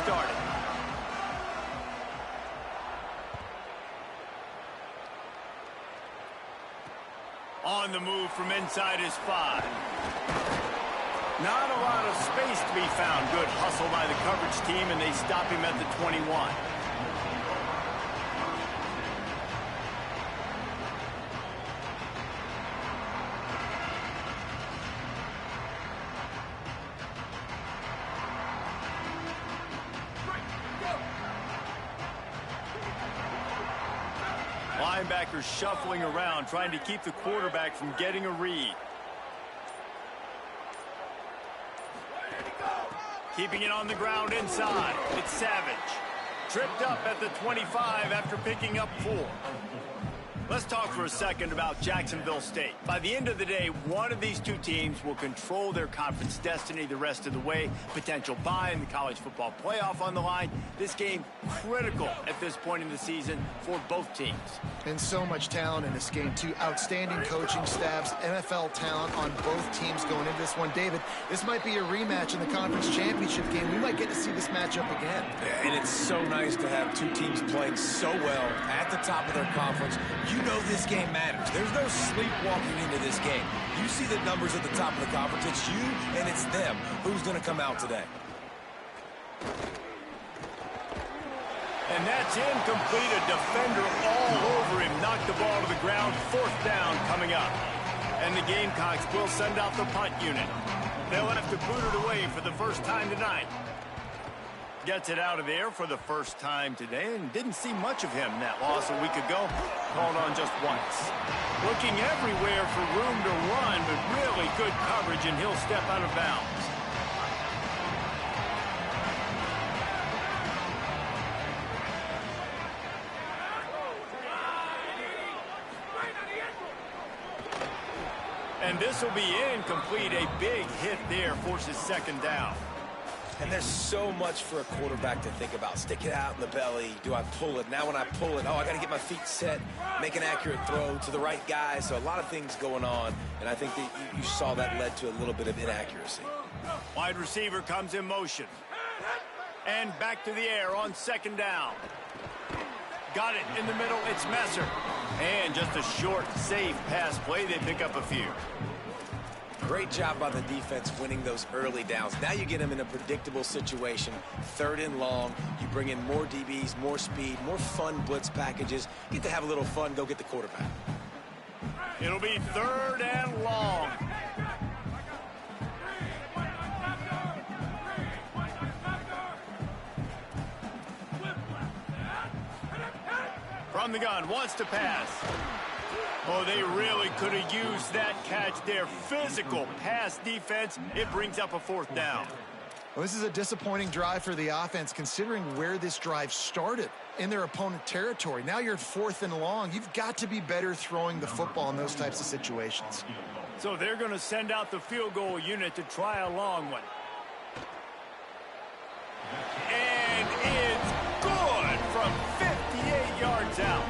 started. On the move from inside his 5. Not a lot of space to be found. Good hustle by the coverage team, and they stop him at the 21. Linebackers shuffling around, trying to keep the quarterback from getting a read. Keeping it on the ground inside. It's Savage. Tripped up at the 25 after picking up 4. Let's talk for a second about Jacksonville State. By the end of the day, one of these two teams will control their conference destiny the rest of the way. Potential bye in the college football playoff on the line. This game critical at this point in the season for both teams. And so much talent in this game, too. Outstanding coaching staffs, NFL talent on both teams going into this one. David, this might be a rematch in the conference championship game. We might get to see this matchup again. Yeah, and it's so nice to have two teams playing so well at the top of their conference. You know this game matters. There's no sleepwalking into this game. You see the numbers at the top of the conference. It's you and it's them. Who's going to come out today? And that's incomplete. A defender all over him. Knocked the ball to the ground. 4th down coming up. And the Gamecocks will send out the punt unit. They'll have to boot it away for the first time tonight. Gets it out of there for the first time today, and didn't see much of him. That loss a week ago, called on just once. Looking everywhere for room to run, but really good coverage, and he'll step out of bounds. And this will be incomplete. A big hit there, forces 2nd down. And there's so much for a quarterback to think about. Stick it out in the belly. Do I pull it? Now when I pull it, I got to get my feet set, make an accurate throw to the right guy. So a lot of things going on, and I think that you saw that led to a little bit of inaccuracy. Wide receiver comes in motion. And back to the air on 2nd down. Got it in the middle. It's Messer. And just a short, safe pass play. They pick up a few. Great job by the defense winning those early downs. Now you get them in a predictable situation. 3rd and long. You bring in more DBs, more speed, more fun blitz packages. Get to have a little fun. Go get the quarterback. It'll be 3rd and long. From the gun, wants to pass. Oh, they really could have used that catch there. Physical pass defense. It brings up a 4th down. Well, this is a disappointing drive for the offense, considering where this drive started in their opponent territory. Now you're at 4th and long. You've got to be better throwing the football in those types of situations. So they're going to send out the field goal unit to try a long one. And it's good from 58 yards out.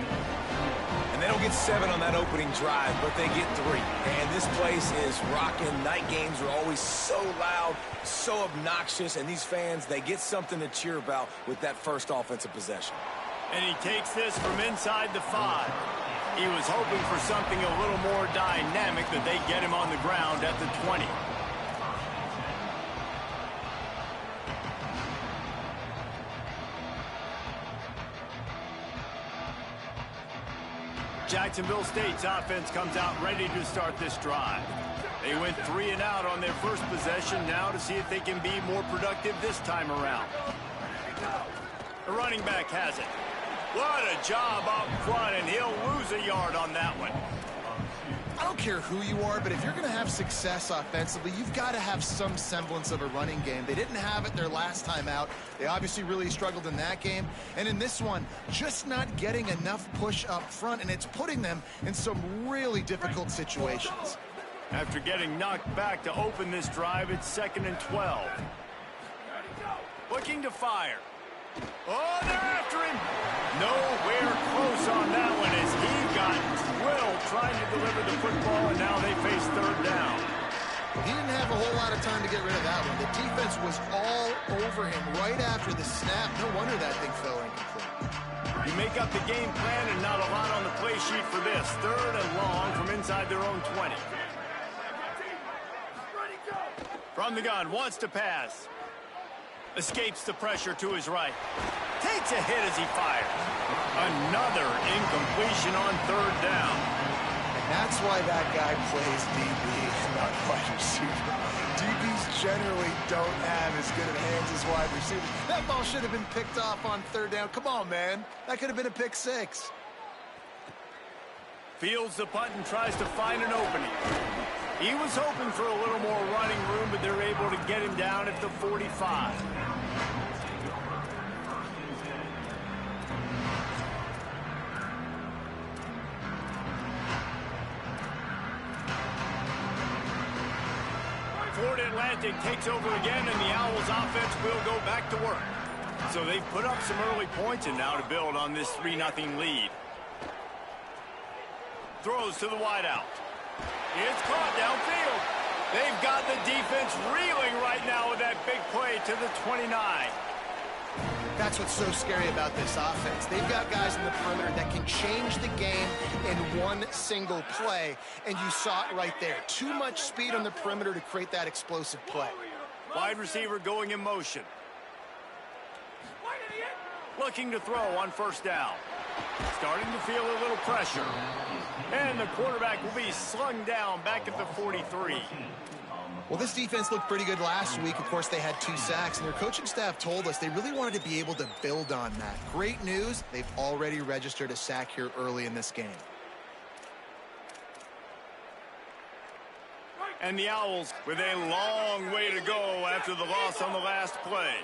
And they don't get 7 on that opening drive, but they get 3. And this place is rocking. Night games are always so loud, so obnoxious, and these fans, they get something to cheer about with that first offensive possession. And he takes this from inside the 5. He was hoping for something a little more dynamic, but they get him on the ground at the 20. Jacksonville State's offense comes out ready to start this drive. They went 3 and out on their first possession, now to see if they can be more productive this time around. The running back has it. What a job up front, and he'll lose a yard on that one. I don't care who you are, but if you're going to have success offensively, you've got to have some semblance of a running game. They didn't have it their last time out. They obviously really struggled in that game. And in this one, just not getting enough push up front, and it's putting them in some really difficult situations. After getting knocked back to open this drive, it's 2nd and 12. Looking to fire. Oh, they're after him. Nowhere close on that one as he got drilled trying to deliver the football, and now they face 3rd down. He didn't have a whole lot of time to get rid of that one. The defense was all over him right after the snap. No wonder that thing fell incomplete. You make up the game plan and not a lot on the play sheet for this. 3rd and long from inside their own 20. From the gun, wants to pass. Escapes the pressure to his right. Takes a hit as he fires. Another incompletion on 3rd down. And that's why that guy plays DB, not wide receiver. DBs generally don't have as good of hands as wide receivers. That ball should have been picked off on 3rd down. Come on, man. That could have been a pick 6. Fields the punt and tries to find an opening. He was hoping for a little more running room, but they're able to get him down at the 45. Florida Atlantic takes over again, and the Owls offense will go back to work. So they've put up some early points, and now to build on this 3-0 lead. Throws to the wideout. It's caught downfield. They've got the defense reeling right now with that big play to the 29. That's what's so scary about this offense. They've got guys in the perimeter that can change the game in one single play, and you saw it right there. Too much speed on the perimeter to create that explosive play. Wide receiver going in motion. Looking to throw on 1st down. Starting to feel a little pressure. And the quarterback will be slung down back at the 43. Well, this defense looked pretty good last week. Of course, they had 2 sacks, and their coaching staff told us they really wanted to be able to build on that. Great news, they've already registered a sack here early in this game. And the Owls with a long way to go after the loss on the last play.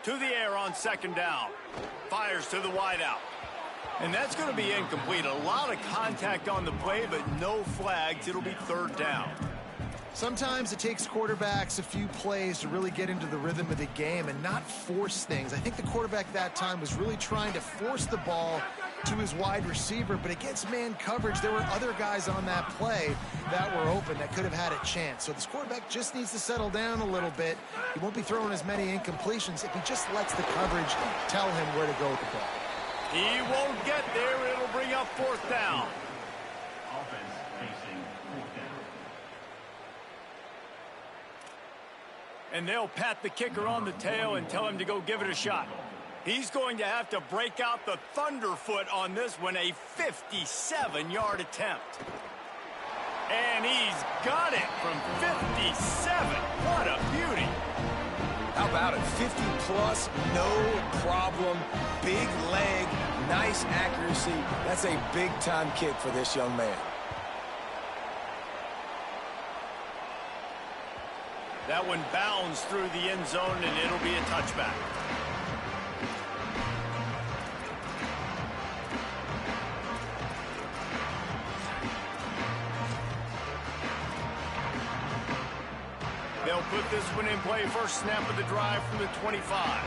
To the air on 2nd down. Fires to the wideout. And that's going to be incomplete. A lot of contact on the play, but no flags. It'll be 3rd down. Sometimes it takes quarterbacks a few plays to really get into the rhythm of the game and not force things. I think the quarterback that time was really trying to force the ball to his wide receiver, but against man coverage, there were other guys on that play that were open that could have had a chance. So this quarterback just needs to settle down a little bit. He won't be throwing as many incompletions if he just lets the coverage tell him where to go with the ball. He won't get there. It'll bring up 4th down. And they'll pat the kicker on the tail and tell him to go give it a shot. He's going to have to break out the thunderfoot on this one, a 57-yard attempt. And he's got it from 57. What a beauty. How about it? 50-plus, no problem. Big leg, nice accuracy. That's a big-time kick for this young man. That one bounds through the end zone, and it'll be a touchback. They'll put this one in play. First snap of the drive from the 25.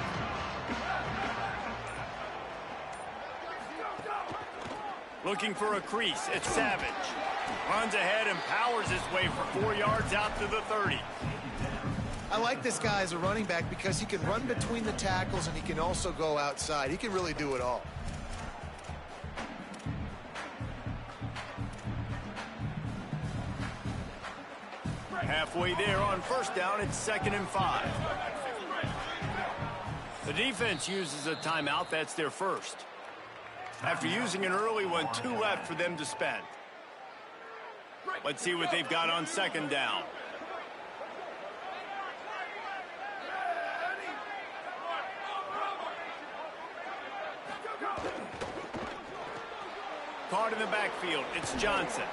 Looking for a crease. It's Savage. Runs ahead and powers his way for 4 yards out to the 30. I like this guy as a running back because he can run between the tackles and he can also go outside. He can really do it all. Halfway there on 1st down, it's 2nd and 5. The defense uses a timeout. That's their first. After using an early one, 2 left for them to spend. Let's see what they've got on 2nd down. Caught in the backfield. It's Johnson.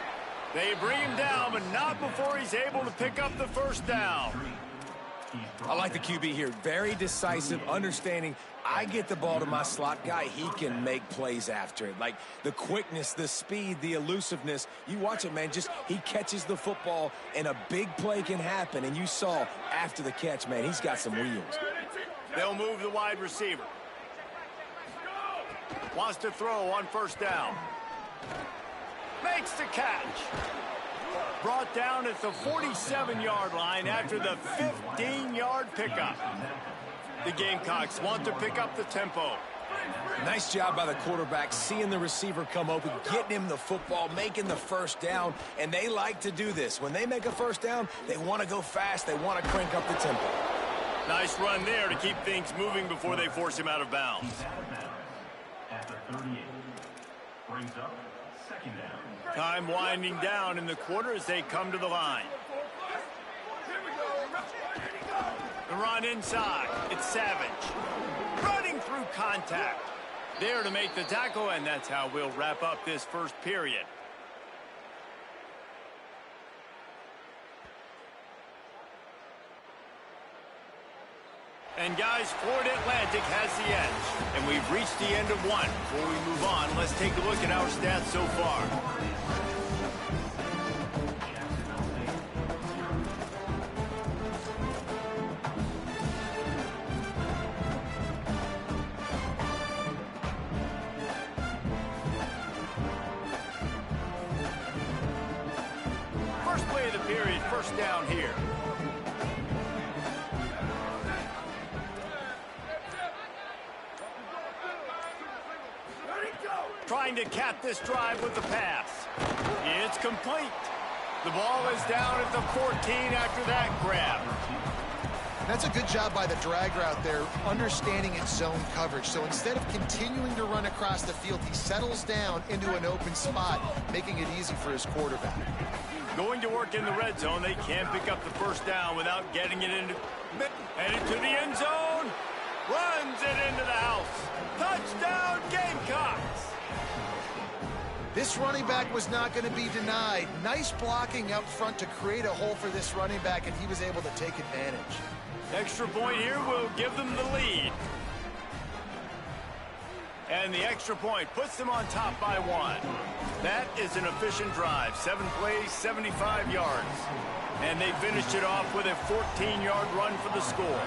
They bring him down, but not before he's able to pick up the 1st down. I like the QB here. Very decisive, understanding I get the ball to my slot guy. He can make plays after it. Like the quickness, the speed, the elusiveness. You watch it, man. Just he catches the football, and a big play can happen. And you saw after the catch, man, he's got some wheels. They'll move the wide receiver. Wants to throw on 1st down. Makes the catch. Brought down at the 47-yard line after the 15-yard pickup. The Gamecocks want to pick up the tempo. Nice job by the quarterback, seeing the receiver come open, getting him the football, making the first down, and they like to do this. When they make a first down, they want to go fast. They want to crank up the tempo. Nice run there to keep things moving before they force him out of bounds. At the 38, brings up second down. Time winding down in the quarter as they come to the line. The run inside. It's Savage. Running through contact. There to make the tackle, and that's how we'll wrap up this first period. And guys, Florida Atlantic has the edge. And we've reached the end of one. Before we move on, let's take a look at our stats so far. First play of the period, first down here. Trying to cap this drive with the pass. It's complete. The ball is down at the 14 after that grab. That's a good job by the drag route there, understanding its zone coverage. So instead of continuing to run across the field, he settles down into an open spot, making it easy for his quarterback. Going to work in the red zone. They can't pick up the first down without getting it into the end zone. Runs it into the house. Touchdown, Gamecocks. This running back was not going to be denied. Nice blocking up front to create a hole for this running back, and he was able to take advantage. Extra point here will give them the lead. And the extra point puts them on top by one. That is an efficient drive. 7 plays, 75 yards. And they finished it off with a 14-yard run for the score.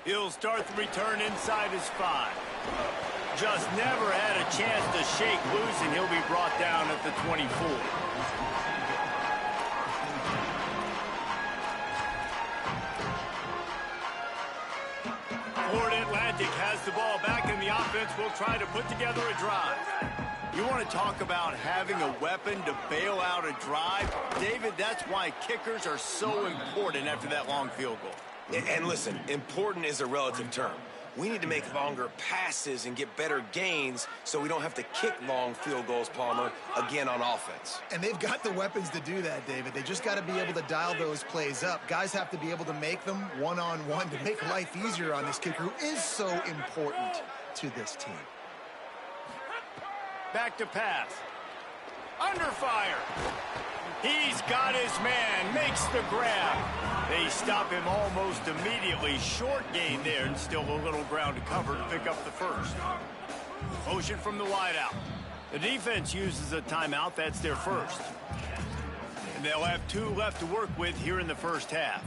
He'll start the return inside his 5. Just never had a chance to shake loose, and he'll be brought down at the 24. Florida Atlantic has the ball back, and the offense will try to put together a drive. You want to talk about having a weapon to bail out a drive? David, that's why kickers are so important after that long field goal. And listen, important is a relative term. We need to make longer passes and get better gains so we don't have to kick long field goals, Palmer, again on offense. And they've got the weapons to do that, David. They just got to be able to dial those plays up. Guys have to be able to make them one-on-one to make life easier on this kicker who is so important to this team. Back to pass. Under fire. He's got his man, makes the grab. They stop him almost immediately. Short gain there, and still a little ground to cover to pick up the first. Motion from the wideout. The defense uses a timeout. That's their first. And they'll have 2 left to work with here in the first half.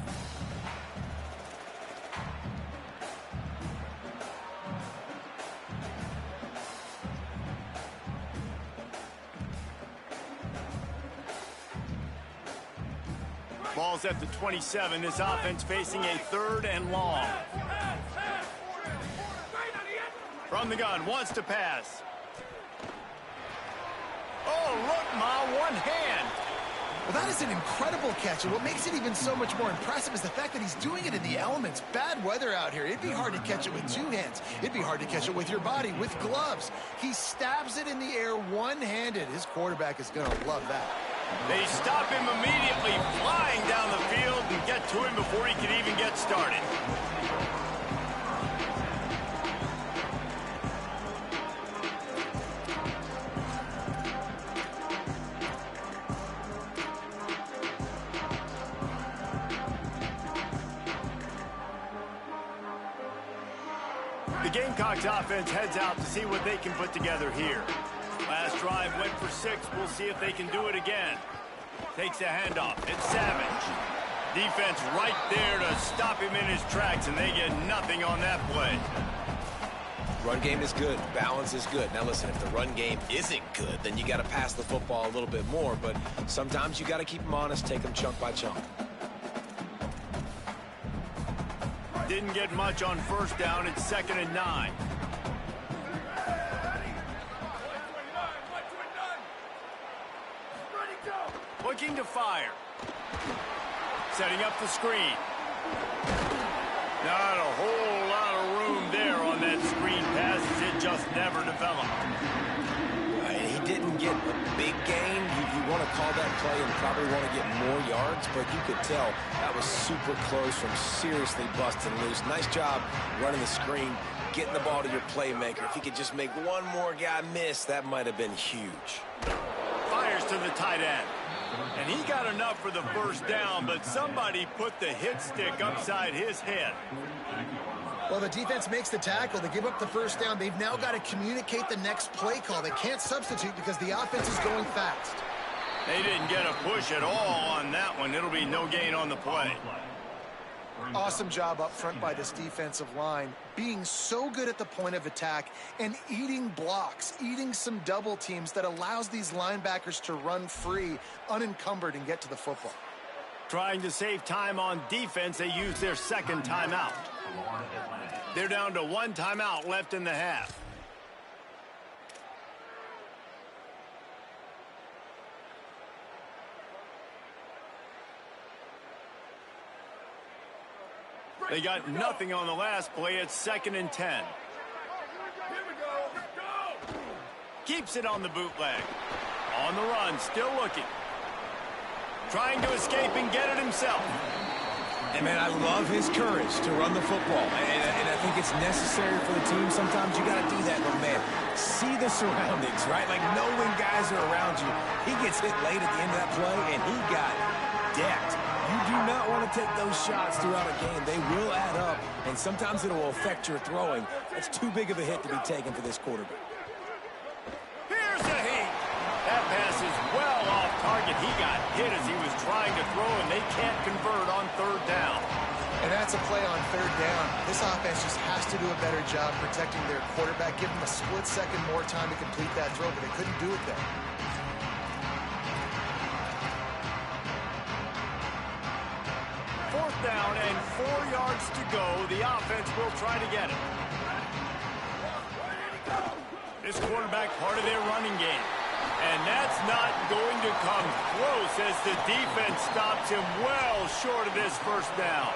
Ball's at the 27. This offense facing a 3rd and long. From the gun, wants to pass. Oh, look, Ma, one hand. Well, that is an incredible catch, and what makes it even so much more impressive is the fact that he's doing it in the elements. Bad weather out here. It'd be hard to catch it with 2 hands. It'd be hard to catch it with your body, with gloves. He stabs it in the air one-handed. His quarterback is going to love that. They stop him immediately, flying down the field, and get to him before he can even get started. The Gamecocks offense heads out to see what they can put together here. Last drive went for 6. We'll see if they can do it again. Takes a handoff. It's Savage. Defense right there to stop him in his tracks, and they get nothing on that play. Run game is good. Balance is good. Now listen, if the run game isn't good, then you got to pass the football a little bit more. But sometimes you got to keep them honest, take them chunk by chunk. Didn't get much on first down. It's 2nd and 9. Looking to fire. Setting up the screen. Not a whole lot of room there on that screen pass. It just never developed. He didn't get a big gain. You want to call that play and probably want to get more yards, but you could tell that was super close from seriously busting loose. Nice job running the screen, getting the ball to your playmaker. If he could just make one more guy miss, that might have been huge. Fires to the tight end. And he got enough for the first down, but somebody put the hit stick upside his head. Well, the defense makes the tackle. They give up the first down. They've now got to communicate the next play call. They can't substitute because the offense is going fast. They didn't get a push at all on that one. It'll be no gain on the play. Awesome job up front by this defensive line, being so good at the point of attack and eating blocks, eating some double teams that allows these linebackers to run free, unencumbered, and get to the football. Trying to save time on defense, they use their second timeout. They're down to 1 timeout left in the half. They got nothing on the last play. It's 2nd and 10. Keeps it on the bootleg. On the run, still looking. Trying to escape and get it himself. And, man, I love his courage to run the football. And I think it's necessary for the team. Sometimes you got to do that, but, man, see the surroundings, right? Like, know when guys are around you. He gets hit late at the end of that play, and he got decked. You do not want to take those shots throughout a game. They will add up, and sometimes it will affect your throwing. That's too big of a hit to be taken for this quarterback. Here's the heat. That pass is well off target. He got hit as he was trying to throw, and they can't convert on 3rd down. And that's a play on 3rd down. This offense just has to do a better job protecting their quarterback, give them a split second more time to complete that throw, but they couldn't do it there. 4th down and 4 yards to go. The offense will try to get it. This quarterback part of their running game. And that's not going to come close as the defense stops him well short of this 1st down.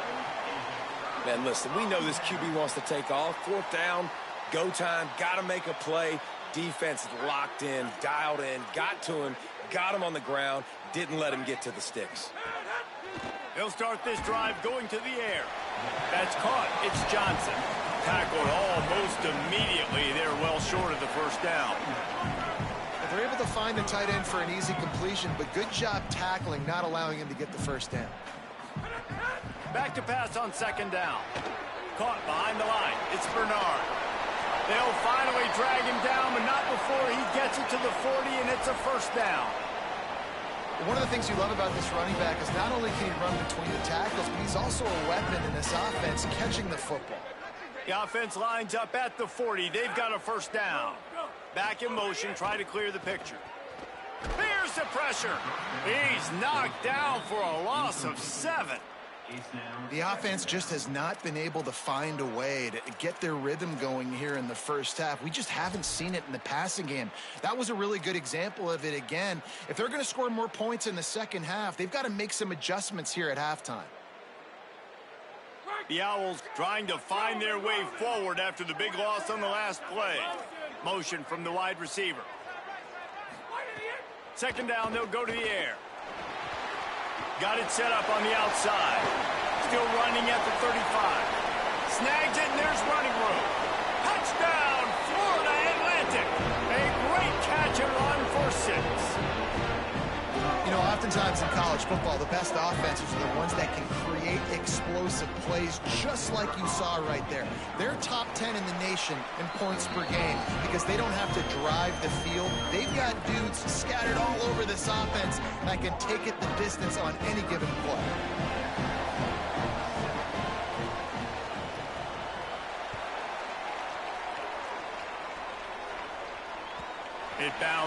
Man, listen, we know this QB wants to take off. 4th down, go time, got to make a play. Defense locked in, dialed in, got to him, got him on the ground, didn't let him get to the sticks. They'll start this drive going to the air. That's caught. It's Johnson. Tackled almost immediately. They're well short of the 1st down. They're able to find the tight end for an easy completion, but good job tackling, not allowing him to get the 1st down. Back to pass on 2nd down. Caught behind the line. It's Bernard. They'll finally drag him down, but not before he gets it to the 40, and it's a 1st down. One of the things you love about this running back is not only can he run between the tackles, but he's also a weapon in this offense, catching the football. The offense lines up at the 40. They've got a 1st down. Back in motion, try to clear the picture. Here's the pressure. He's knocked down for a loss of 7. The offense just has not been able to find a way to get their rhythm going here in the 1st half. We just haven't seen it in the passing game. That was a really good example of it again. If they're going to score more points in the 2nd half, they've got to make some adjustments here at halftime. The Owls trying to find their way forward after the big loss on the last play. Motion from the wide receiver. 2nd down, they'll go to the air. Got it set up on the outside. Still running at the 35. Snags it, and there's running room. Touchdown, Florida Atlantic. A great catch and run for 6. You know, oftentimes in college football, the best offenses are the ones that can create explosive plays, just like you saw right there. They're top 10 in the nation in points per game because they don't have to drive the field. They've got dudes scattered all over this offense that can take it the distance on any given play.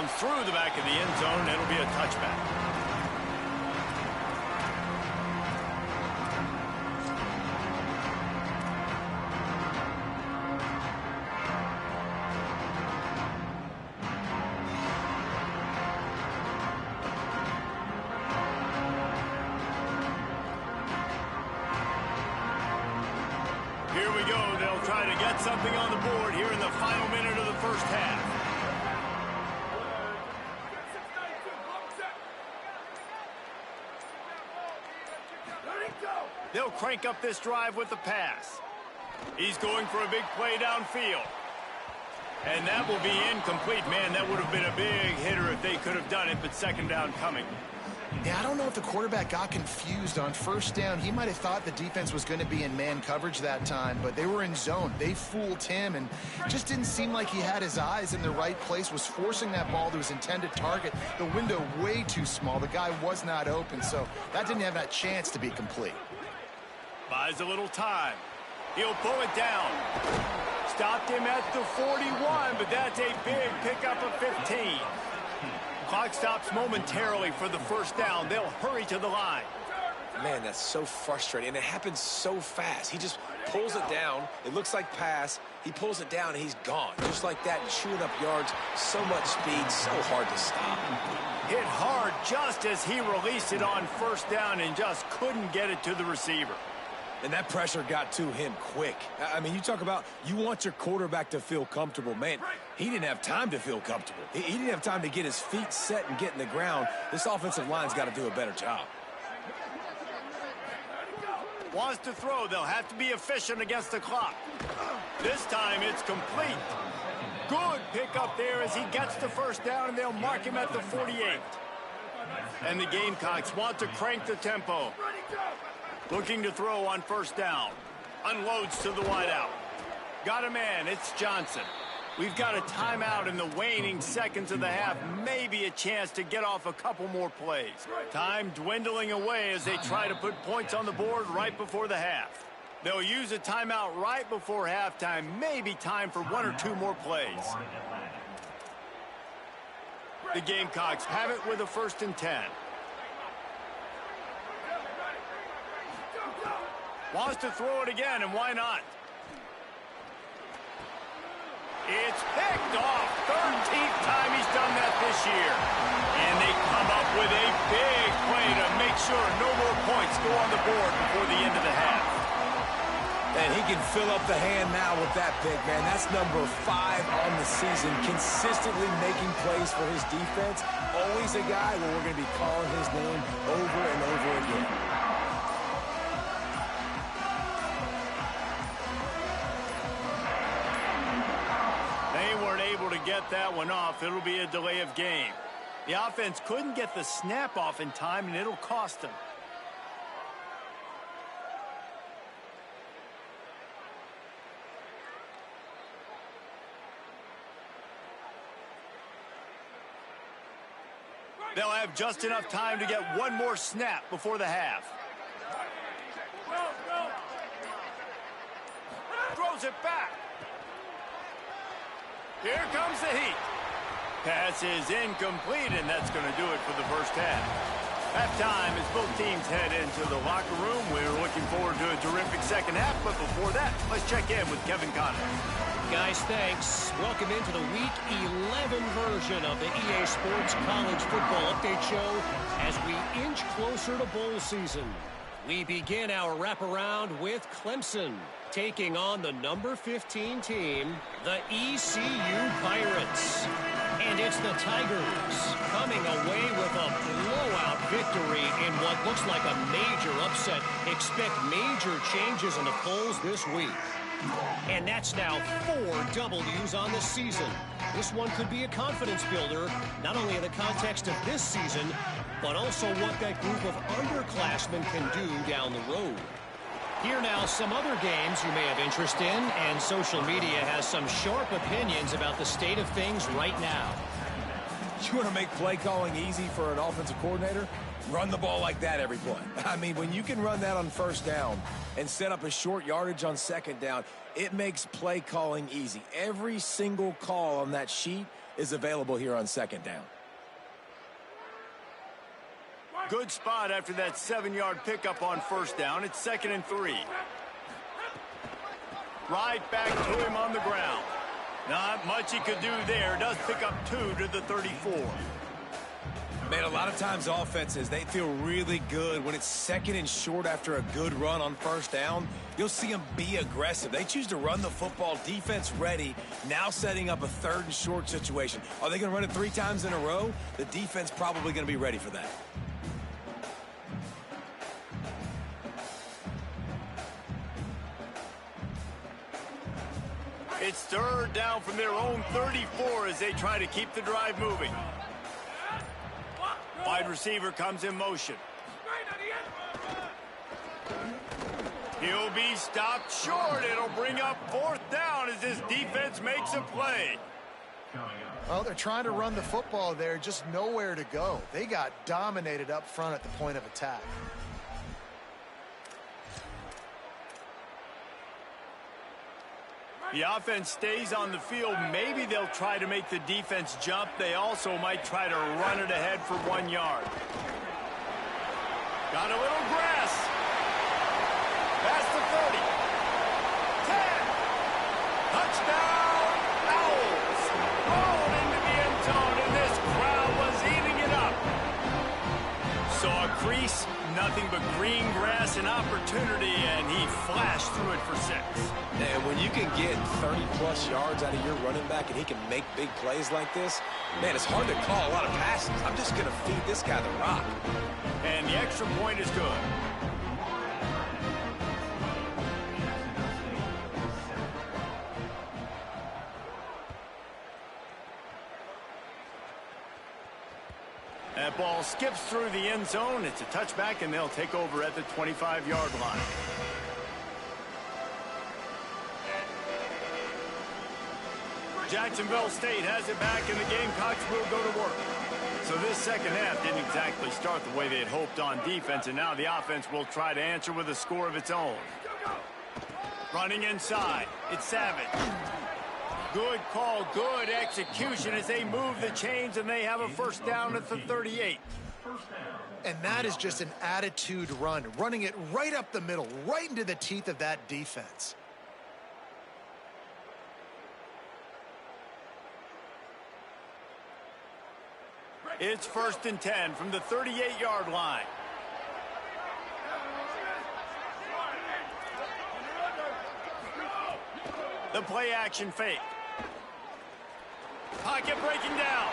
down through the back of the end zone. It'll be a touchback. Here we go. They'll try to get something on the board here in the final minute of the first half. They'll crank up this drive with the pass. He's going for a big play downfield. And that will be incomplete. Man, that would have been a big hitter if they could have done it, but second down coming. Yeah, I don't know if the quarterback got confused on first down. He might have thought the defense was going to be in man coverage that time, but they were in zone. They fooled him and just didn't seem like he had his eyes in the right place, was forcing that ball to his intended target. The window way too small. The guy was not open, so that didn't have that chance to be complete. Buys a little time. He'll pull it down. Stopped him at the 41, but that's a big pickup of 15. Clock stops momentarily for the first down. They'll hurry to the line. Man, that's so frustrating, and it happens so fast. He just pulls it down. It looks like pass. He pulls it down, and he's gone. Just like that, chewing up yards. So much speed, so hard to stop. Hit hard just as he released it on first down and just couldn't get it to the receiver. And that pressure got to him quick. I mean, you talk about you want your quarterback to feel comfortable. Man, he didn't have time to feel comfortable. He didn't have time to get his feet set and get in the ground. This offensive line's got to do a better job. Wants to throw. They'll have to be efficient against the clock. This time it's complete. Good pickup there as he gets the first down, and they'll mark him at the 48. And the Gamecocks want to crank the tempo. Looking to throw on first down. Unloads to the wideout. Got a man. It's Johnson. We've got a timeout in the waning seconds of the half. Maybe a chance to get off a couple more plays. Time dwindling away as they try to put points on the board right before the half. They'll use a timeout right before halftime. Maybe time for one or two more plays. The Gamecocks have it with a 1st and 10. Wants to throw it again, and why not? It's picked off. 13th time he's done that this year. And they come up with a big play to make sure no more points go on the board before the end of the half. And he can fill up the hand now with that pick, man. That's number 5 on the season, consistently making plays for his defense. Always a guy where we're going to be calling his name over and over again. Get that one off. It'll be a delay of game. The offense couldn't get the snap off in time, and it'll cost them. They'll have just enough time to get one more snap before the half. Throws it back. Here comes the heat. Pass is incomplete, and that's going to do it for the first half. Halftime as both teams head into the locker room. We're looking forward to a terrific second half, but before that, let's check in with Kevin Connor. Guys, thanks. Welcome into the Week 11 version of the EA Sports College Football Update Show as we inch closer to bowl season. We begin our wraparound with Clemson, taking on the number 15 team, the ECU Pirates. And it's the Tigers coming away with a blowout victory in what looks like a major upset. Expect major changes in the polls this week. And that's now 4 W's on the season. This one could be a confidence builder, not only in the context of this season, but also what that group of underclassmen can do down the road. Here now, some other games you may have interest in, and social media has some sharp opinions about the state of things right now. You want to make play calling easy for an offensive coordinator? Run the ball like that every play. I mean, when you can run that on first down and set up a short yardage on second down, it makes play calling easy. Every single call on that sheet is available here on second down. Good spot after that 7-yard pickup on first down. It's 2nd and 3. Right back to him on the ground. Not much he could do there. Does pick up 2 to the 34. Man, a lot of times offenses, they feel really good when it's 2nd and short after a good run on first down. You'll see them be aggressive. They choose to run the football, defense ready, now setting up a 3rd and short situation. Are they going to run it 3 times in a row? The defense probably going to be ready for that. It's 3rd down from their own 34 as they try to keep the drive moving. Wide receiver comes in motion. He'll be stopped short. It'll bring up 4th down as this defense makes a play. Well, they're trying to run the football there, just nowhere to go. They got dominated up front at the point of attack. The offense stays on the field. Maybe they'll try to make the defense jump. They also might try to run it ahead for 1 yard. Got a little grass. Past the 30. 10. Touchdown, Owls. Rolled into the end zone, and this crowd was eating it up. Saw a crease, nothing but green grass and opportunity, and he flashed through it for 6. And when you can get 30-plus yards out of your running back and he can make big plays like this, man, it's hard to call a lot of passes. I'm just going to feed this guy the rock. And the extra point is good. That ball skips through the end zone. It's a touchback, and they'll take over at the 25-yard line. Jacksonville State has it back, and the Gamecocks will go to work. So this second half didn't exactly start the way they had hoped on defense, and now the offense will try to answer with a score of its own. Running inside, it's Savage. Good call, good execution as they move the chains, and they have a 1st down at the 38. And that is just an attitude run, running it right up the middle, right into the teeth of that defense. It's 1st and 10 from the 38-yard line. The play action fake. Pocket breaking down.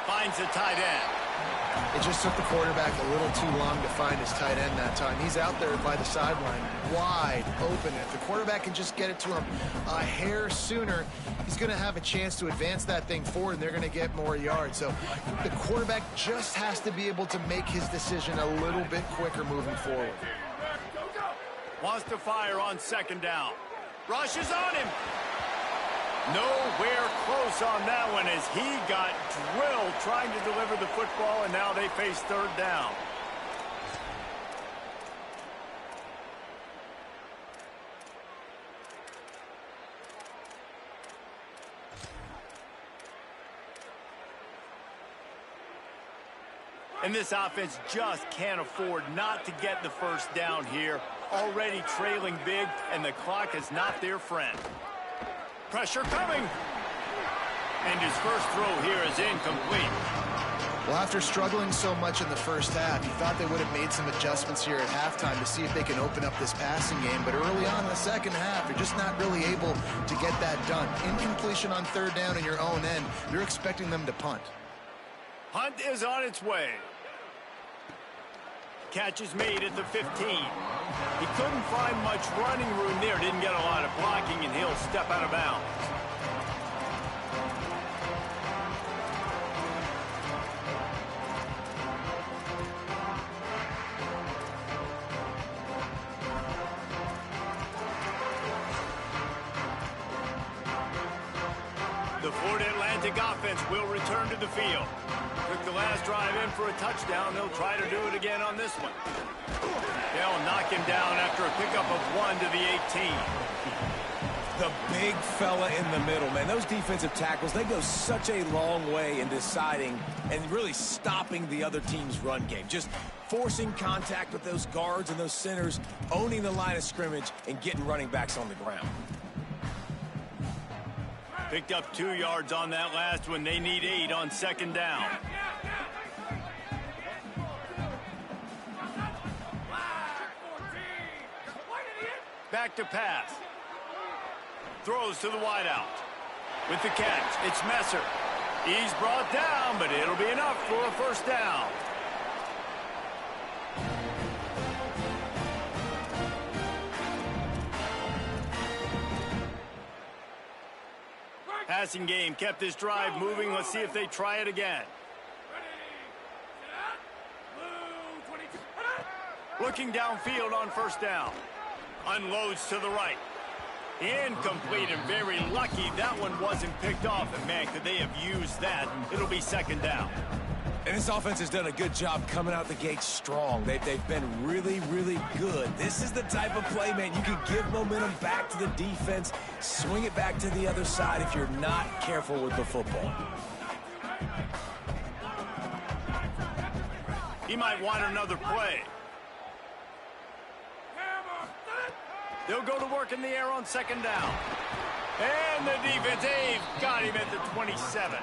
Finds the tight end. It just took the quarterback a little too long to find his tight end that time. He's out there by the sideline, wide open. If the quarterback can just get it to him a hair sooner, he's going to have a chance to advance that thing forward, and they're going to get more yards. So the quarterback just has to be able to make his decision a little bit quicker moving forward. Wants to fire on 2nd down. Rushes on him. Nowhere close on that one as he got drilled trying to deliver the football, and now they face 3rd down. And this offense just can't afford not to get the 1st down here. Already trailing big, and the clock is not their friend. Pressure coming. And his first throw here is incomplete. Well, after struggling so much in the first half, you thought they would have made some adjustments here at halftime to see if they can open up this passing game. But early on in the second half, you're just not really able to get that done. Incompletion on 3rd down in your own end. You're expecting them to punt. Punt is on its way. Catch is made at the 15. He couldn't find much running room there. Didn't get a lot of blocking, and he'll step out of bounds. The Florida Atlantic offense will return to the field. Took the last drive in for a touchdown. They'll try to do it again on this one. They'll knock him down after a pickup of 1 to the 18. The big fella in the middle, man. Those defensive tackles, they go such a long way in deciding and really stopping the other team's run game. Just forcing contact with those guards and those centers, owning the line of scrimmage, and getting running backs on the ground. Picked up 2 yards on that last one. They need 8 on second down. Back to pass. Throws to the wideout. With the catch, it's Messer. He's brought down, but it'll be enough for a first down. Passing game kept this drive moving. Let's see if they try it again. Looking downfield on first down. Unloads to the right. Incomplete, and very lucky that one wasn't picked off. And man, could they have used that? It'll be second down. And this offense has done a good job coming out the gate strong. They've been really, really good. This is the type of play, man, you can give momentum back to the defense, swing it back to the other side if you're not careful with the football. He might want another play. They'll go to work in the air on second down. And the defense, they've got him at the 27.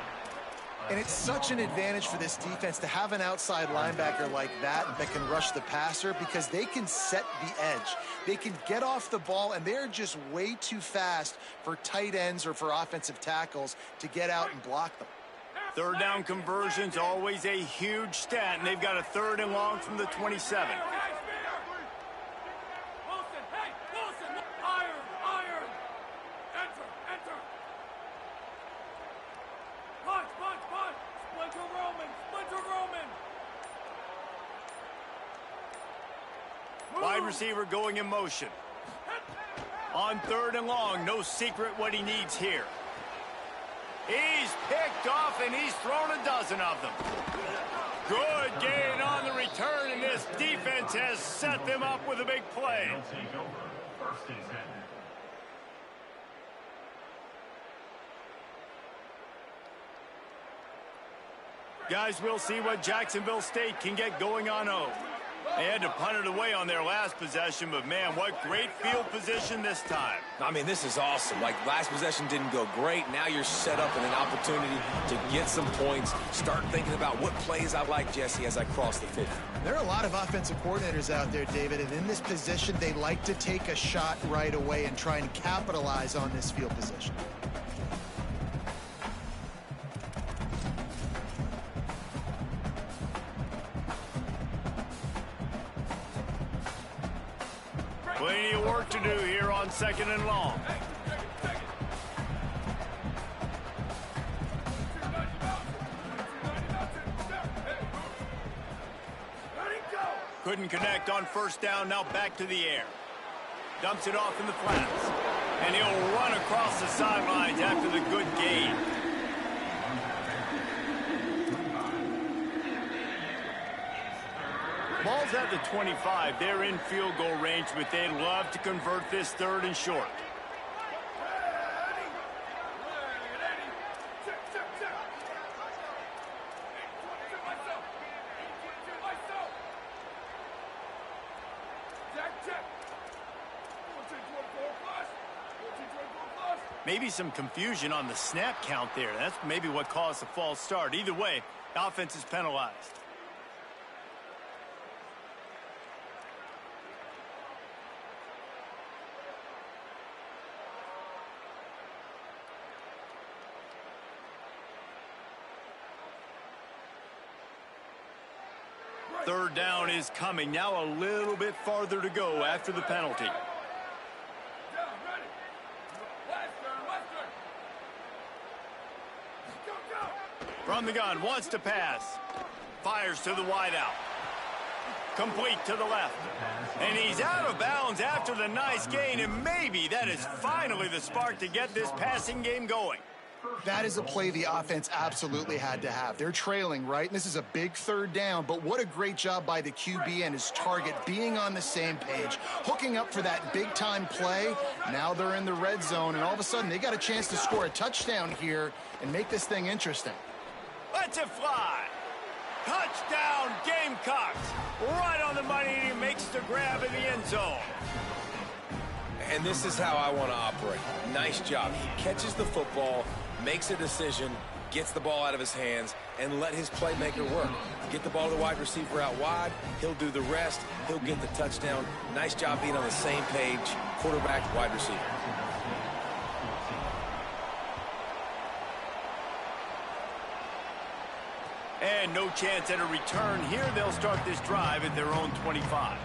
And it's such an advantage for this defense to have an outside linebacker like that can rush the passer, because they can set the edge. They can get off the ball, and they're just way too fast for tight ends or for offensive tackles to get out and block them. Third down conversion's always a huge stat, and they've got a 3rd and long from the 27. Wide receiver going in motion. On 3rd and long, no secret what he needs here. He's picked off, and he's thrown a dozen of them. Good gain on the return, and this defense has set them up with a big play. They'll take over 1st and 10. Guys, we'll see what Jacksonville State can get going on O. They had to punt it away on their last possession, but man, what great field position this time. I mean, this is awesome. Like, last possession didn't go great. Now you're set up in an opportunity to get some points. Start thinking about what plays I like, Jesse, as I cross the 50. There are a lot of offensive coordinators out there, David, and in this position, they like to take a shot right away and try and capitalize on this field position. Plenty of work to do here on 2nd and long. Couldn't connect on first down, now back to the air. Dumps it off in the flats. And he'll run across the sidelines after the good gain. Ball's at the 25. They're in field goal range, but they'd love to convert this 3rd and short. Maybe some confusion on the snap count there. That's maybe what caused the false start. Either way, the offense is penalized. Third down is coming. Now a little bit farther to go after the penalty. From the gun, wants to pass. Fires to the wideout. Complete to the left. And he's out of bounds after the nice gain, and maybe that is finally the spark to get this passing game going. That is a play the offense absolutely had to have. They're trailing, right? And this is a big third down, but what a great job by the QB and his target being on the same page, hooking up for that big-time play. Now they're in the red zone, and all of a sudden they got a chance to score a touchdown here and make this thing interesting. Let's it fly. Touchdown, Gamecocks. Right on the money, and he makes the grab in the end zone. And this is how I want to operate. Nice job. He catches the football, makes a decision, gets the ball out of his hands, and let his playmaker work. Get the ball to the wide receiver out wide. He'll do the rest. He'll get the touchdown. Nice job being on the same page, quarterback, wide receiver. And no chance at a return here. They'll start this drive at their own 25.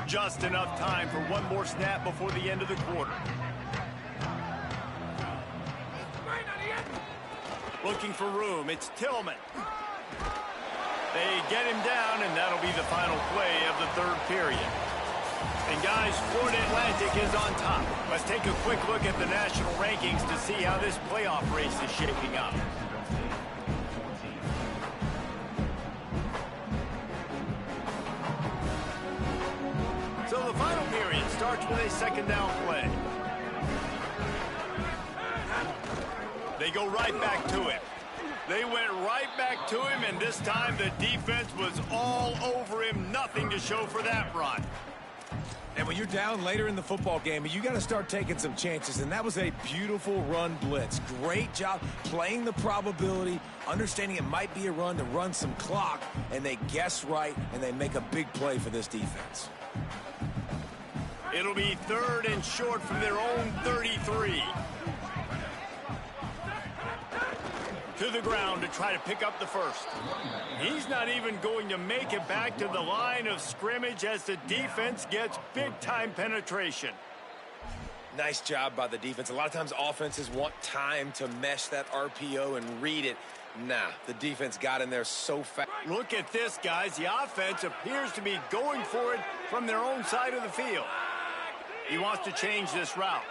Just enough time for one more snap before the end of the quarter. Looking for room. It's Tillman. They get him down, and that'll be the final play of the third period. And guys, Florida Atlantic is on top. Let's take a quick look at the national rankings to see how this playoff race is shaping up. So the final period starts with a second down play. They go right back to it. They went right back to him, and this time the defense was all over him. Nothing to show for that run. And when you're down later in the football game, you got to start taking some chances, and that was a beautiful run blitz. Great job playing the probability, understanding it might be a run to run some clock, and they guess right, and they make a big play for this defense. It'll be third and short from their own 33. To the ground to try to pick up the first. He's not even going to make it back to the line of scrimmage as the defense gets big-time penetration. Nice job by the defense. A lot of times offenses want time to mesh that RPO and read it. Nah, the defense got in there so fast. Look at this, guys. The offense appears to be going for it from their own side of the field. He wants to change this route.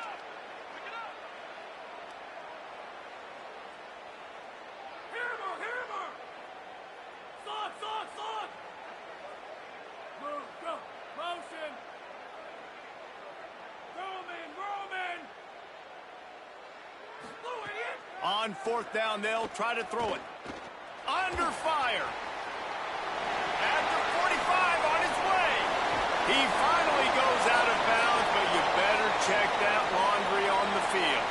On fourth down, they'll try to throw it. Under fire. At the 45, on his way. He finally goes out of bounds, but you better check that laundry on the field.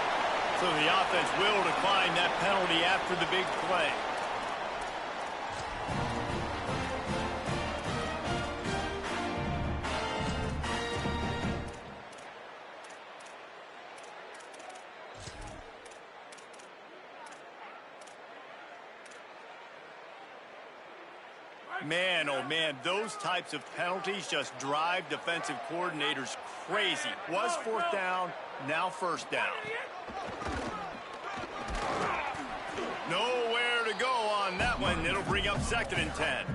So the offense will decline that penalty after the big play. Man, oh man, those types of penalties just drive defensive coordinators crazy. Was fourth down, now first down. Nowhere to go on that one. It'll bring up second and 10.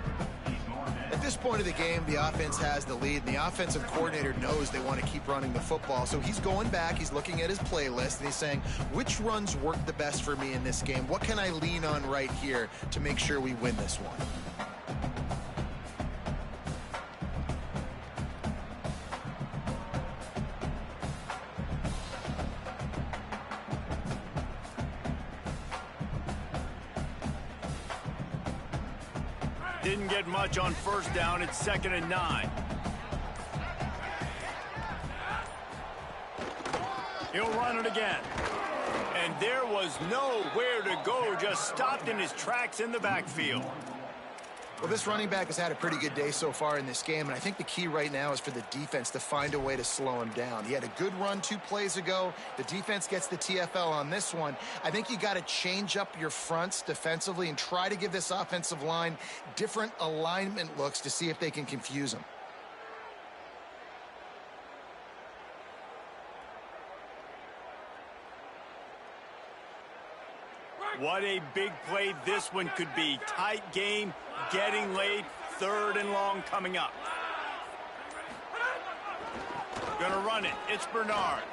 At this point of the game, the offense has the lead, and the offensive coordinator knows they want to keep running the football. So he's going back, he's looking at his playlist, and he's saying, which runs work the best for me in this game? What can I lean on right here to make sure we win this one? Didn't get much on first down. It's second and 9. He'll run it again. And there was nowhere to go. Just stopped in his tracks in the backfield. Well, this running back has had a pretty good day so far in this game, and I think the key right now is for the defense to find a way to slow him down. He had a good run 2 plays ago. The defense gets the TFL on this one. I think you got to change up your fronts defensively and try to give this offensive line different alignment looks to see if they can confuse him. What a big play this one could be. Tight game, getting late, 3rd and long coming up. Gonna run it. It's Bernard.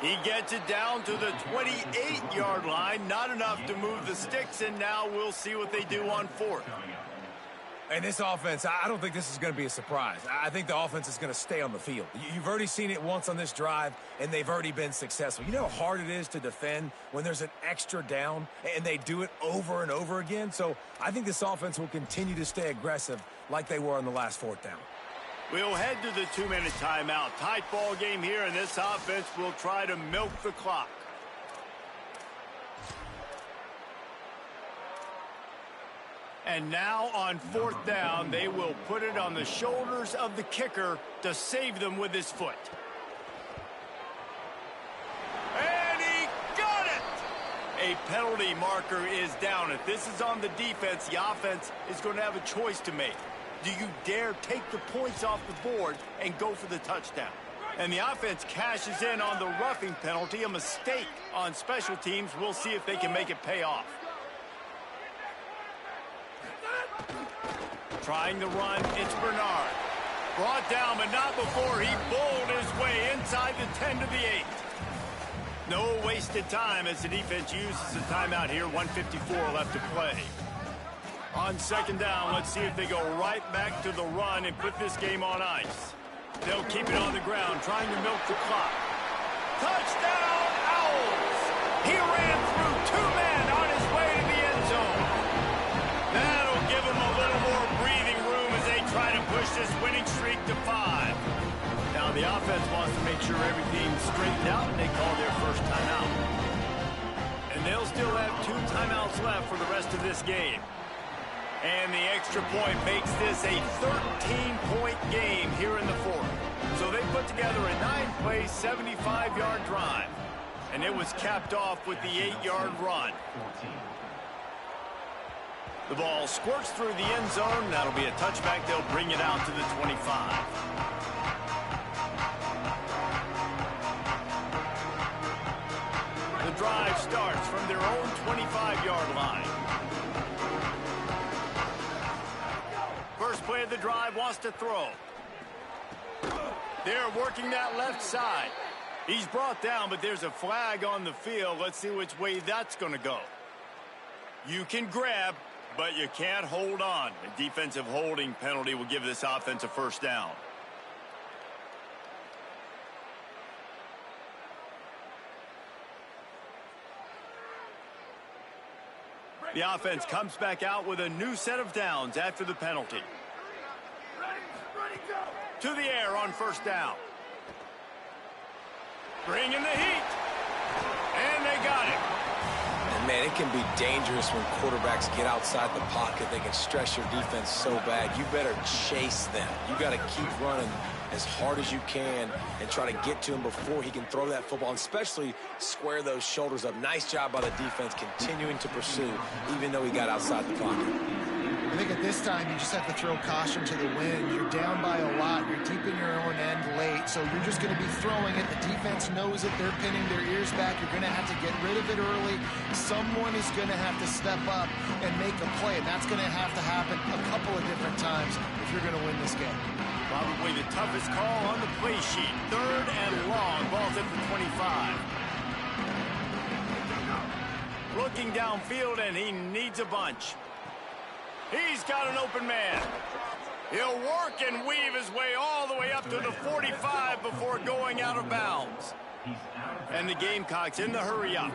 He gets it down to the 28-yard line. Not enough to move the sticks, and now we'll see what they do on 4th. And this offense, I don't think this is going to be a surprise. I think the offense is going to stay on the field. You've already seen it once on this drive, and they've already been successful. You know how hard it is to defend when there's an extra down, and they do it over and over again? So I think this offense will continue to stay aggressive like they were on the last 4th down. We'll head to the 2-minute timeout. Tight ball game here, and this offense will try to milk the clock. And now on 4th down, they will put it on the shoulders of the kicker to save them with his foot. And he got it! A penalty marker is down. If this is on the defense, the offense is going to have a choice to make. Do you dare take the points off the board and go for the touchdown? And the offense cashes in on the roughing penalty, a mistake on special teams. We'll see if they can make it pay off. Trying the run, it's Bernard. Brought down, but not before he bowled his way inside the 10 to the 8. No wasted time as the defense uses a timeout here. 1:54 left to play. On 2nd down, let's see if they go right back to the run and put this game on ice. They'll keep it on the ground, trying to milk the clock. Touchdown, Owls! He ran through 2 men on his way to the end zone. That'll give him a little more breathing room as they try to push this winning streak to 5. Now the offense wants to make sure everything's straightened out, and they call their first timeout. And they'll still have 2 timeouts left for the rest of this game. And the extra point makes this a 13-point game here in the 4th. So they put together a 9-play, 75-yard drive. And it was capped off with the 8-yard run. The ball squirts through the end zone. That'll be a touchback. They'll bring it out to the 25. The drive starts from their own 25-yard line. First play of the drive, wants to throw. They're working that left side. He's brought down, but there's a flag on the field. Let's see which way that's going to go. You can grab, but you can't hold on. A defensive holding penalty will give this offense a first down. The offense comes back out with a new set of downs after the penalty. To the air on 1st down. Bring in the heat. And they got it. And man, it can be dangerous when quarterbacks get outside the pocket. They can stress your defense so bad. You better chase them. You got to keep running as hard as you can and try to get to him before he can throw that football, and especially square those shoulders up. Nice job by the defense continuing to pursue, even though he got outside the pocket. I think at this time you just have to throw caution to the wind. You're down by a lot. You're deep in your own end late, so you're just going to be throwing it. The defense knows it. They're pinning their ears back. You're going to have to get rid of it early. Someone is going to have to step up and make a play, and that's going to have to happen a couple of different times if you're going to win this game. Probably the toughest call on the play sheet. 3rd and long. Ball's at the 25. Looking downfield, and he needs a bunch. He's got an open man. He'll work and weave his way all the way up to the 45 before going out of bounds. And the Gamecocks in the hurry up.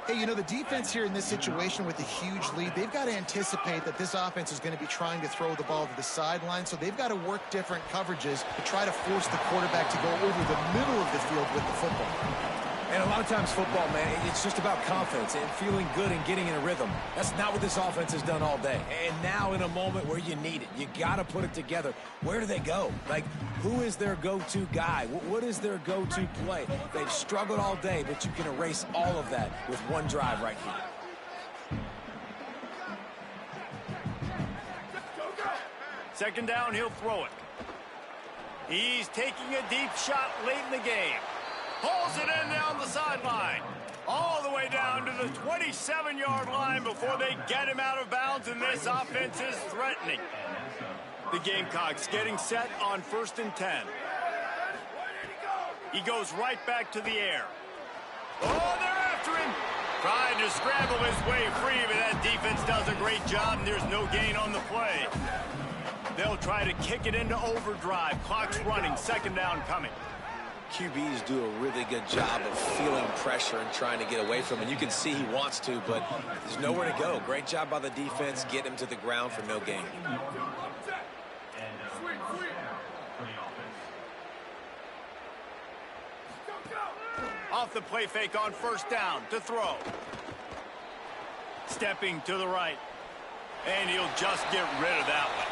Hey, you know, the defense here in this situation with a huge lead, they've got to anticipate that this offense is going to be trying to throw the ball to the sideline, so they've got to work different coverages to try to force the quarterback to go over the middle of the field with the football. And a lot of times football, man, it's just about confidence and feeling good and getting in a rhythm. That's not what this offense has done all day. And now in a moment where you need it, you got to put it together. Where do they go? Like, who is their go-to guy? What is their go-to play? They've struggled all day, but you can erase all of that with one drive right here. 2nd down, he'll throw it. He's taking a deep shot late in the game. Pulls it in down the sideline. All the way down to the 27-yard line before they get him out of bounds, and this offense is threatening. The Gamecocks getting set on 1st and 10. He goes right back to the air. Oh, they're after him. Trying to scramble his way free, but that defense does a great job, and there's no gain on the play. They'll try to kick it into overdrive. Clock's running, 2nd down coming. QBs do a really good job of feeling pressure and trying to get away from him. And you can see he wants to, but there's nowhere to go. Great job by the defense. Get him to the ground for no gain. Off the play fake on 1st down to throw. Stepping to the right. And he'll just get rid of that one.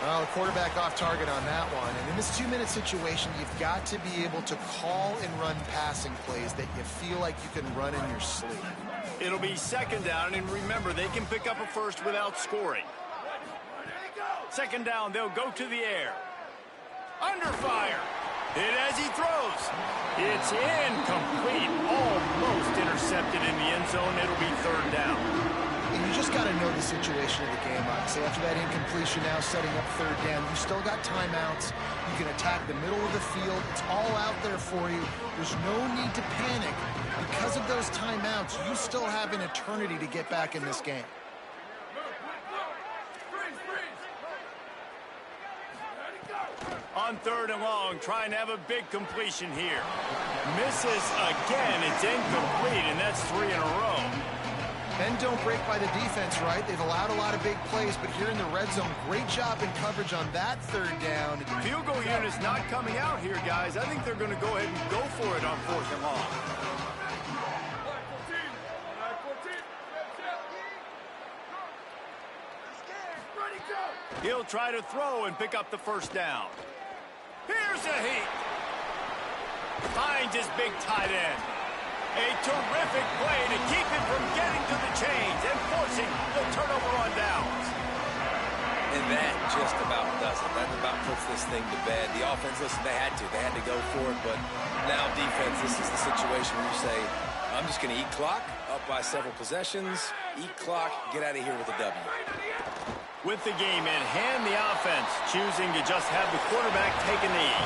Well, the quarterback off target on that one. And in this 2-minute situation, you've got to be able to call and run passing plays that you feel like you can run in your sleep. It'll be 2nd down, and remember, they can pick up a first without scoring. 2nd down, they'll go to the air. Under fire. Hit as he throws. It's incomplete. Almost intercepted in the end zone. It'll be 3rd down. And you just got to know the situation of the game, obviously. After that incompletion, now setting up 3rd down, you still got timeouts. You can attack the middle of the field. It's all out there for you. There's no need to panic. Because of those timeouts, you still have an eternity to get back in this game. On 3rd and long, trying to have a big completion here. Misses again. It's incomplete, and that's 3 in a row. Bend don't break by the defense, right? They've allowed a lot of big plays, but here in the red zone, great job in coverage on that 3rd down. Field goal unit's not coming out here, guys. I think they're going to go ahead and go for it on 4th and long. He'll try to throw and pick up the 1st down. Here's a heat. Finds his big tight end. A terrific play to keep him from getting to the chains and forcing the turnover on downs. And that just about does it. That about puts this thing to bed. The offense, listen, they had to go for it, but now defense, this is the situation where you say, I'm just going to eat clock, up by several possessions, eat clock, get out of here with a W. With the game in hand, the offense choosing to just have the quarterback take a knee.